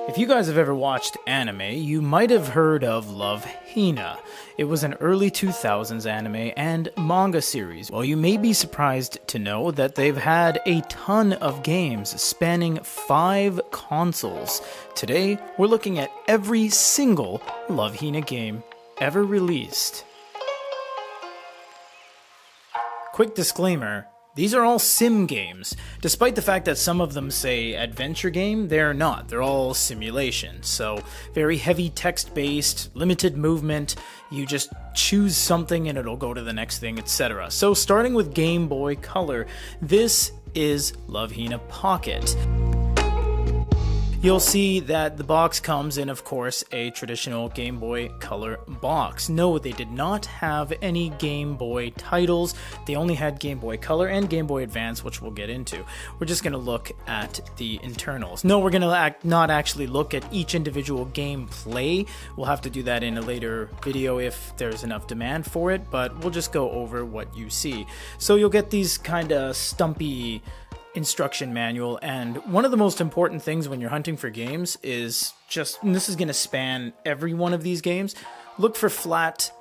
If you guys have ever watched anime, you might have heard of Love, Hina. It was an early 2000s anime and manga series. Well, you may be surprised to know that they've had a ton of games spanning 5 consoles. Today, we're looking at every single Love, Hina game ever released. Quick disclaimer. These are all sim games. Despite the fact that some of them say adventure game, they're not. They're all simulation. So very heavy text-based, limited movement. You just choose something and it'll go to the next thing, etc. So starting with Game Boy Color, this is Love, Hina Pocket. You'll see that the box comes in, of course, a traditional Game Boy Color box. No, they did not have any Game Boy titles. They only had Game Boy Color and Game Boy Advance, which we'll get into. We're just going to look at the internals. No, we're going to not actually look at each individual gameplay. We'll have to do that in a later video if there's enough demand for it, but we'll just go over what you see. So you'll get these kind of stumpy instruction manual, and one of the most important things when you're hunting for games is just, and this is going to span every one of these games, look for flat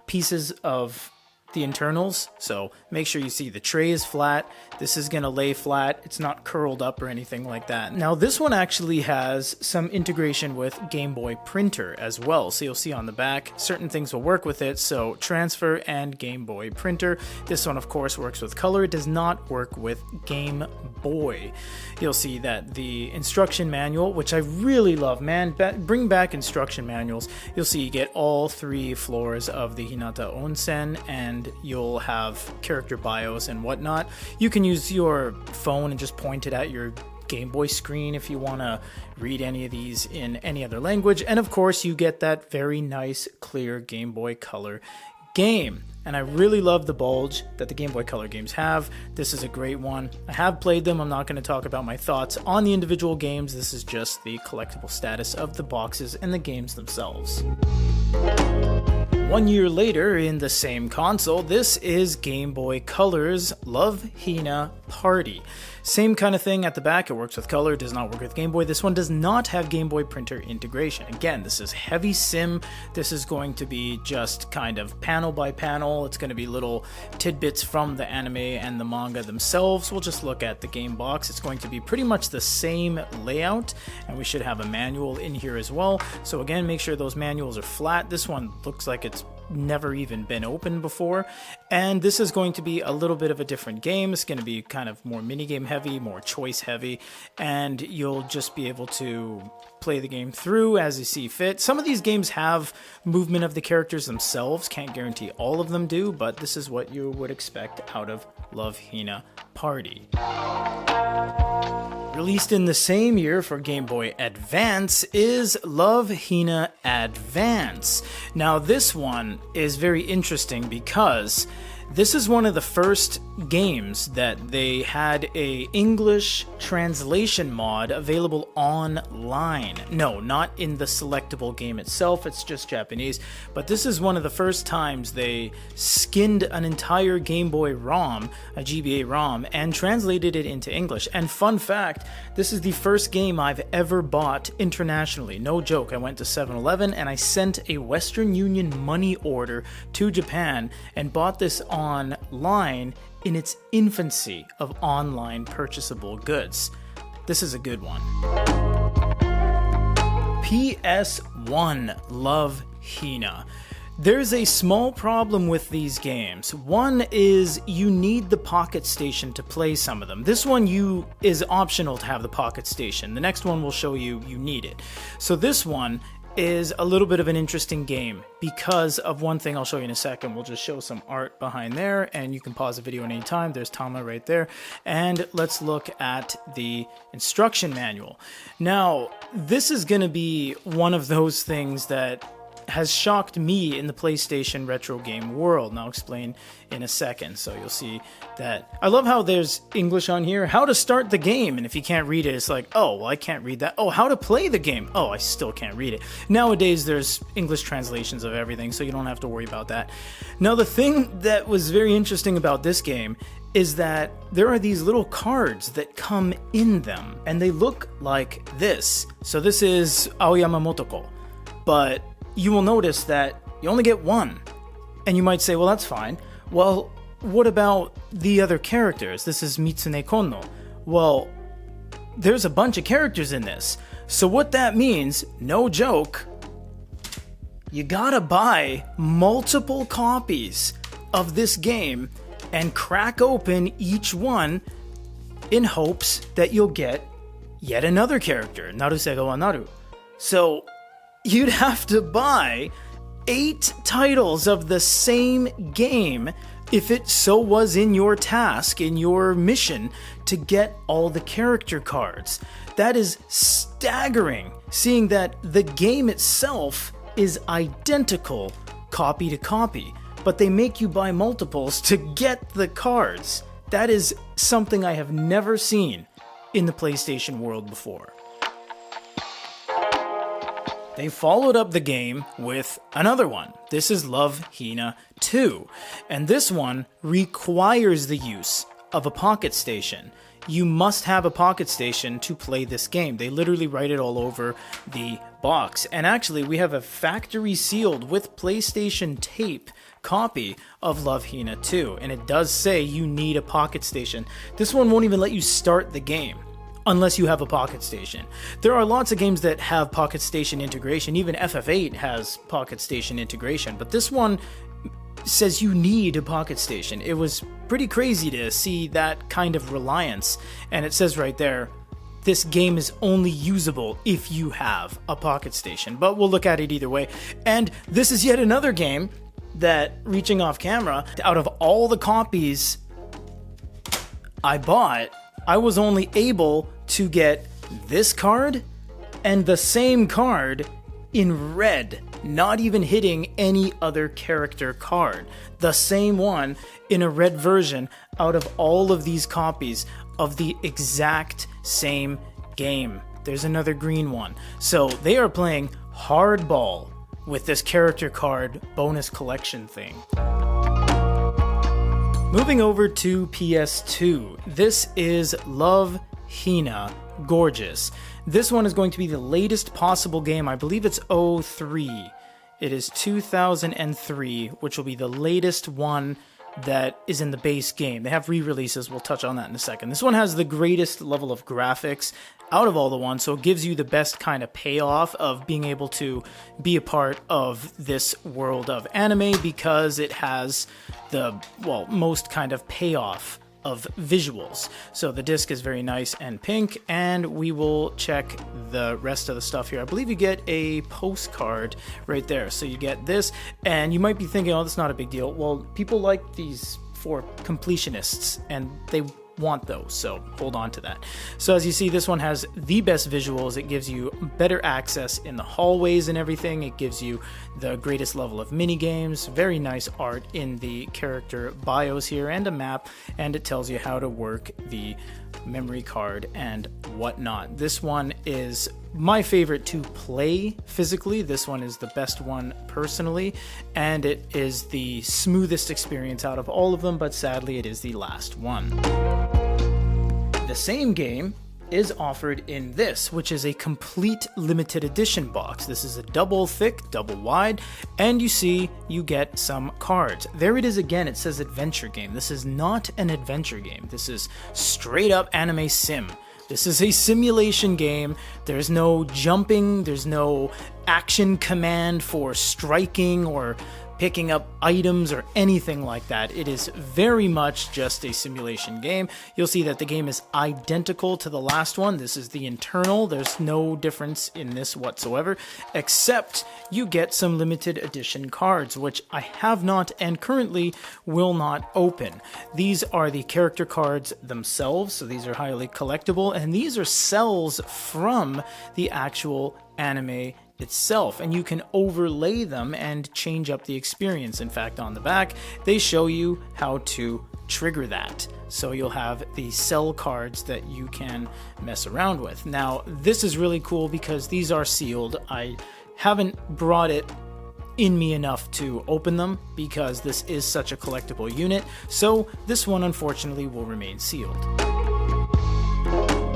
pieces of the internals. So make sure you see the tray is flat. This is going to lay flat. It's not curled up or anything like that. Now this one actually has some integration with Game Boy Printer as well. So you'll see on the back, certain things will work with it. So transfer and Game Boy Printer. This one of course works with color. It does not work with Game Boy. You'll see that the instruction manual, which I really love, man, bring back instruction manuals. You'll see you get all 3 floors of the Hinata Onsen, and you'll have character bios and whatnot. You can use your phone and just point it at your Game Boy screen if you want to read any of these in any other language. And of course, you get that very nice, clear Game Boy Color game. And I really love the bulge that the Game Boy Color games have. This is a great one. I have played them. I'm not going to talk about my thoughts on the individual games. This is just the collectible status of the boxes and the games themselves. 1 year later, in the same console, this is Game Boy Color's Love, Hina Party. Same kind of thing at the back. It works with color, does not work with Game Boy. This one does not have Game Boy Printer integration. Again, this is heavy sim. This is going to be just kind of panel by panel. It's going to be little tidbits from the anime and the manga themselves. We'll just look at the game box. It's going to be pretty much the same layout, and we should have a manual in here as well. So again, make sure those manuals are flat. This one looks like it's never even been opened before, and this is going to be a little bit of a different game. It's going to be kind of more minigame heavy, more choice heavy, and you'll just be able to play the game through as you see fit. Some of these games have movement of the characters themselves. Can't guarantee all of them do, but this is what you would expect out of Love, Hina Party. Released in the same year for Game Boy Advance is Love, Hina Advance. Now this one is very interesting because this is one of the first games that they had a English translation mod available online. No, not in the selectable game itself, it's just Japanese, but this is one of the first times they skinned an entire Game Boy ROM, a GBA ROM, and translated it into English. And fun fact, this is the first game I've ever bought internationally. No joke, I went to 7-Eleven and I sent a Western Union money order to Japan and bought this online in its infancy of online purchasable goods. This is a good one. PS1 Love, Hina. There's a small problem with these games. One is you need the Pocket Station to play some of them. This one is optional to have the Pocket Station. The next one will show you need it. So this one is a little bit of an interesting game because of one thing I'll show you in a second. We'll just show some art behind there, and you can pause the video at any time. There's Tama right there. And let's look at the instruction manual. Now, this is going to be one of those things that has shocked me in the PlayStation retro game world, and I'll explain in a second. So you'll see that I love how there's English on here, how to start the game, and if you can't read it, it's like, oh, well, I can't read that. Oh, how to play the game. Oh, I still can't read it. Nowadays, there's English translations of everything, so you don't have to worry about that. Now, the thing that was very interesting about this game is that there are these little cards that come in them, and they look like this. So this is Aoyama Motoko, but you will notice that you only get one. And you might say, well, that's fine. Well, what about the other characters? This is Mitsune Konno. Well, there's a bunch of characters in this. So what that means, no joke, you gotta buy multiple copies of this game and crack open each one in hopes that you'll get yet another character, Narusega wa Naru. So you'd have to buy 8 titles of the same game if it so was in your task, in your mission, to get all the character cards. That is staggering, seeing that the game itself is identical copy to copy, but they make you buy multiples to get the cards. That is something I have never seen in the PlayStation world before. They followed up the game with another one. This is Love, Hina 2. And this one requires the use of a pocket station. You must have a pocket station to play this game. They literally write it all over the box. And actually, we have a factory sealed with PlayStation tape copy of Love, Hina 2. And it does say you need a pocket station. This one won't even let you start the game unless you have a pocket station. There are lots of games that have pocket station integration. Even FF8 has pocket station integration, but this one says you need a pocket station. It was pretty crazy to see that kind of reliance, and it says right there, this game is only usable if you have a pocket station, but we'll look at it either way. And this is yet another game that, reaching off camera, out of all the copies I bought, I was only able to get this card and the same card in red, not even hitting any other character card. The same one in a red version out of all of these copies of the exact same game. There's another green one. So they are playing hardball with this character card bonus collection thing. Moving over to PS2, this is Love, Hina, Gorgeous. This one is going to be the latest possible game. I believe it's 03. It is 2003, which will be the latest one that is in the base game. They have re-releases, we'll touch on that in a second. This one has the greatest level of graphics out of all the ones, so it gives you the best kind of payoff of being able to be a part of this world of anime because it has the, well, most kind of payoff of visuals. So the disc is very nice and pink, and we will check the rest of the stuff here. I believe you get a postcard right there. So you get this, and you might be thinking, oh, that's not a big deal. Well, people like these for completionists, and they want those, so hold on to that. So as you see, this one has the best visuals. It gives you better access in the hallways and everything. It gives you the greatest level of mini games, very nice art in the character bios here, and a map, and it tells you how to work the memory card and whatnot. This one is my favorite to play physically. This one is the best one personally, and it is the smoothest experience out of all of them, but sadly it is the last one. The same game is offered in this, which is a complete limited edition box. This is a double thick, double wide, and you see you get some cards. There it is again, it says adventure game. This is not an adventure game. This is straight up anime sim. This is a simulation game. There's no jumping, there's no action command for striking or picking up items or anything like that. It is very much just a simulation game. You'll see that the game is identical to the last one. This is the internal. There's no difference in this whatsoever, except you get some limited edition cards, which I have not and currently will not open. These are the character cards themselves, so these are highly collectible, and these are cells from the actual anime itself, and you can overlay them and change up the experience. In fact, on the back, they show you how to trigger that. So you'll have the cell cards that you can mess around with. Now, this is really cool because these are sealed. I haven't brought it in me enough to open them because this is such a collectible unit, so this one unfortunately will remain sealed.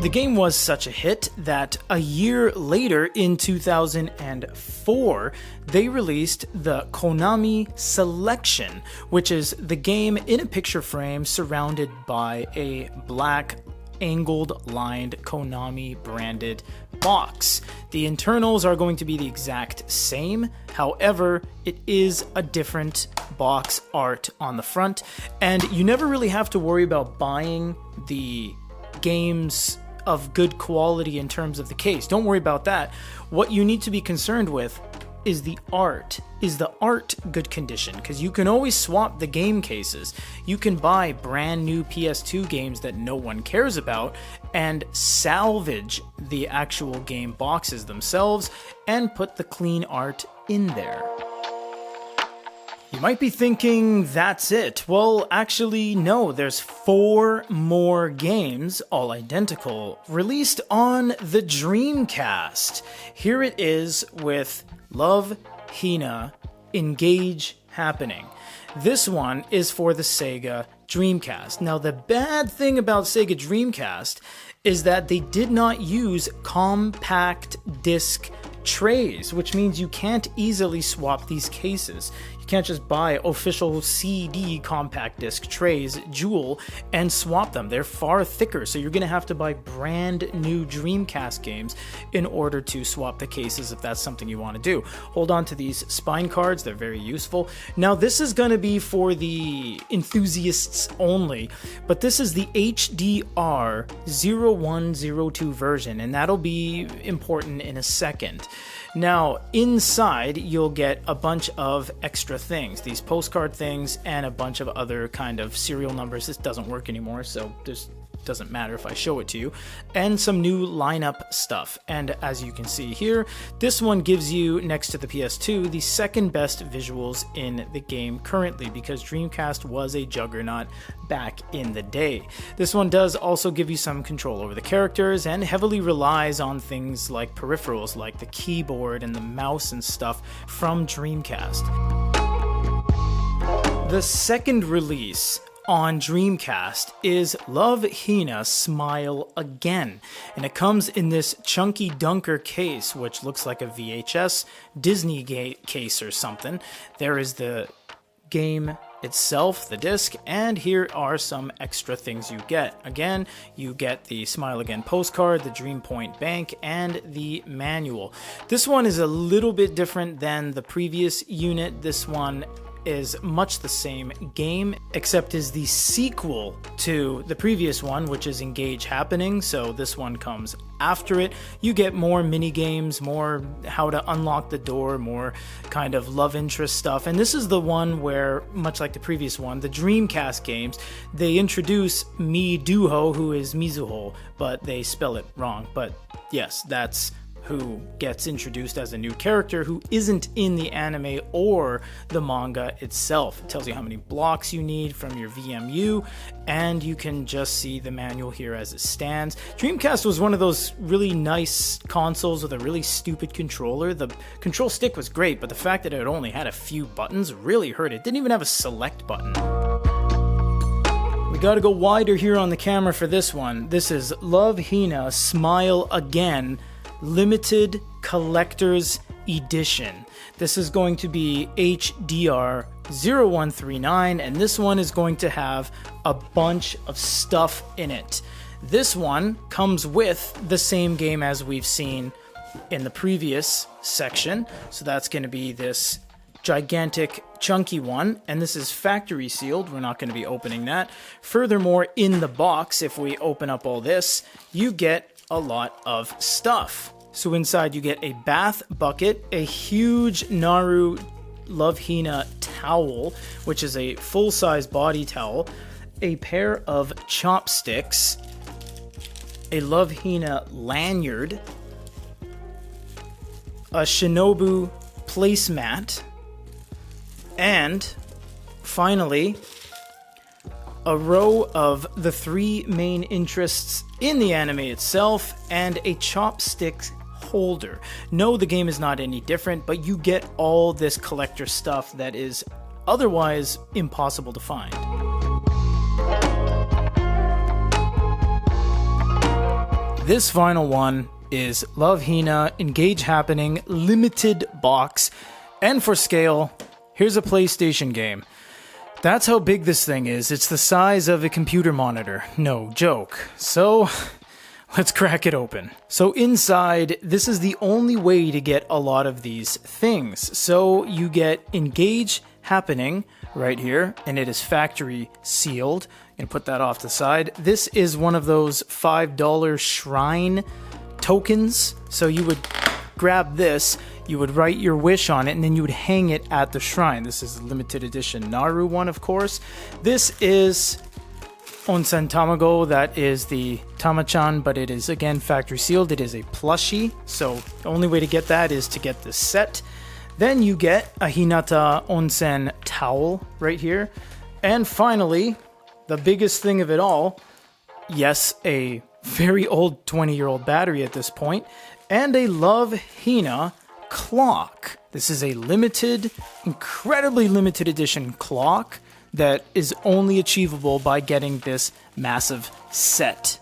The game was such a hit that a year later, in 2004, they released the Konami Selection, which is the game in a picture frame surrounded by a black angled lined Konami branded box. The internals are going to be the exact same, however, it is a different box art on the front, and you never really have to worry about buying the games of good quality in terms of the case. Don't worry about that. What you need to be concerned with is the art. Is the art good condition? Because you can always swap the game cases. You can buy brand new PS2 games that no one cares about and salvage the actual game boxes themselves and put the clean art in there. You might be thinking, that's it. Well, actually, no, there's 4 more games, all identical, released on the Dreamcast. Here it is with Love, Hina, Engage Happening. This one is for the Sega Dreamcast. Now, the bad thing about Sega Dreamcast is that they did not use compact disc trays, which means you can't easily swap these cases. You can't just buy official CD compact disc trays, Jewel, and swap them. They're far thicker, so you're going to have to buy brand new Dreamcast games in order to swap the cases if that's something you want to do. Hold on to these spine cards, they're very useful. Now, this is going to be for the enthusiasts only, but this is the HDR 0102 version, and that'll be important in a second. Now, inside, you'll get a bunch of extra things, these postcard things, and a bunch of other kind of serial numbers. This doesn't work anymore, so this doesn't matter if I show it to you, and some new lineup stuff. And as you can see here, this one gives you, next to the PS2, the second best visuals in the game currently, because Dreamcast was a juggernaut back in the day. This one does also give you some control over the characters and heavily relies on things like peripherals, like the keyboard and the mouse and stuff from Dreamcast. The second release on Dreamcast is Love, Hina, Smile Again, and it comes in this chunky dunker case, which looks like a VHS Disney case or something. There is the game itself, the disc, and here are some extra things you get. Again, you get the Smile Again postcard, the Dream Point Bank, and the manual. This one is a little bit different than the previous unit. This one is much the same game, except is the sequel to the previous one, which is Engage Happening, so this one comes after it. You get more mini games, more how to unlock the door, more kind of love interest stuff, and this is the one where, much like the previous one, the Dreamcast games, they introduce Miduho, who is Mizuho, but they spell it wrong. But yes, that's who gets introduced as a new character who isn't in the anime or the manga itself. It tells you how many blocks you need from your VMU, and you can just see the manual here as it stands. Dreamcast was one of those really nice consoles with a really stupid controller. The control stick was great, but the fact that it only had a few buttons really hurt. It didn't even have a select button. We gotta go wider here on the camera for this one. This is Love, Hina, Smile Again, Limited Collector's Edition. This is going to be HDR 0139, and this one is going to have a bunch of stuff in it. This one comes with the same game as we've seen in the previous section, so that's going to be this gigantic chunky one, and this is factory sealed. We're not going to be opening that. Furthermore, in the box, if we open up all this, you get a lot of stuff. So inside you get a bath bucket, a huge Naru Love Hina towel, which is a full-size body towel, a pair of chopsticks, a Love Hina lanyard, a Shinobu placemat, and finally a row of the 3 main interests in the anime itself, and a chopsticks holder. No, the game is not any different, but you get all this collector stuff that is otherwise impossible to find. This final one is Love Hina Engage Happening Limited Box, and for scale, here's a PlayStation game. That's how big this thing is. It's the size of a computer monitor. No joke. So, let's crack it open. So inside, this is the only way to get a lot of these things. So you get Engage Happening right here, and it is factory sealed. I'm gonna put that off the side. This is one of those $5 shrine tokens. So you would grab this, you would write your wish on it, and then you would hang it at the shrine. This is a limited edition Naru one, of course. This is Onsen Tamago, that is the Tamachan, but it is again factory sealed. It is a plushie, so the only way to get that is to get this set. Then you get a Hinata Onsen towel right here. And finally, the biggest thing of it all, yes, a very old 20-year-old battery at this point, and a Love Hina clock. This is a limited, incredibly limited edition clock that is only achievable by getting this massive set.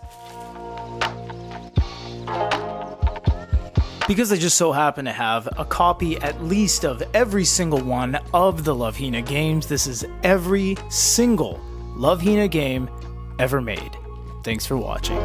Because I just so happen to have a copy at least of every single one of the Love Hina games, this is every single Love Hina game ever made. Thanks for watching.